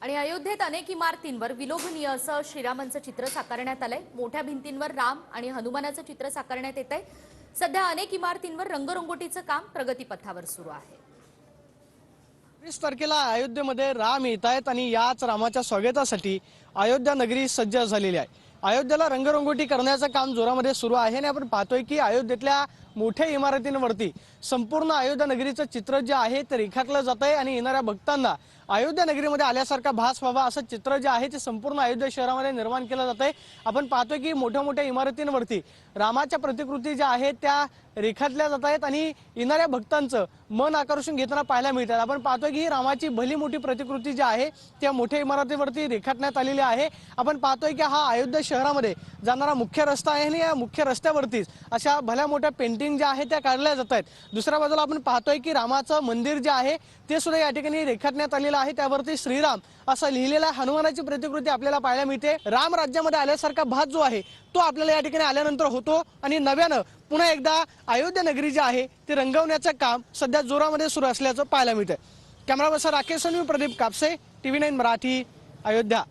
आणि अयोध्येत अनेक इमारतींवर विलोभनीय असं श्रीरामांचं चित्र साकारण्यात आलंय। मोठ्या भिंतींवर राम आणि हनुमानाचं चित्र साकारण्यात येतंय। सध्या अनेक इमारतींवर रंगरंगोटीचं काम प्रगतीपथावर सुरू आहे। 20 तारखेला अयोध्येमध्ये राम येत आहेत आणि याच रामाच्या स्वागतासाठी अयोध्या नगरी सज्ज झालेली आहे। अयोध्येला रंगरंगोटी करण्याचं काम जोरामध्ये सुरू आहे आणि आपण पाहतोय की अयोध्येतल्या मोठ्या इमारतींवरती संपूर्ण अयोध्या नगरीचं चित्र जे आहे ते रेखाटलं जात आहे आणि येणाऱ्या भक्तांना अयोध्या नगरीमध्ये आल्यासारखा भास व्हावा असं चित्र जे आहे ते संपूर्ण अयोध्या शहरामध्ये निर्माण केलं जात आहे। आपण पाहतोय की मोठ्या मोठ्या इमारतींवरती रामाच्या प्रतिकृती ज्या आहेत त्या रेखाटल्या जात आहेत आणि येणाऱ्या भक्तांचं मन आकर्षून घेताना पाहायला मिळतात। आपण पाहतोय की रामाची भली मोठी प्रतिकृती जी आहे त्या मोठ्या इमारतीवरती रेखाटण्यात आलेली आहे। आपण पाहतोय की हा अयोध्या शहरामध्ये जाणारा मुख्य रस्ता आहे आणि या मुख्य रस्त्यावरतीच अशा भल्या मोठ्या पेंटिंग ज्या आहेत त्या काढल्या जात आहेत। दुसऱ्या बाजूला आपण पाहतोय की रामाचं मंदिर जे आहे ते सुद्धा या ठिकाणी रेखाटण्यात आलेलं आहे। त्यावरती श्रीराम असं लिहिलेलं हनुमानाची प्रतिकृती आपल्याला पाहायला मिळते। राम राज्यामध्ये आल्यासारखा भास जो आहे तो आपल्याला या ठिकाणी आल्यानंतर होतो आणि नव्यानं पुन्हा एकदा अयोध्या नगरी जी आहे ते रंगवण्याचं काम सध्या जोरामध्ये सुरू असल्याचं पाहायला मिळतं। Camera person Rakesh Pradeep Kapse, TV9 Marathi, Ayodhya.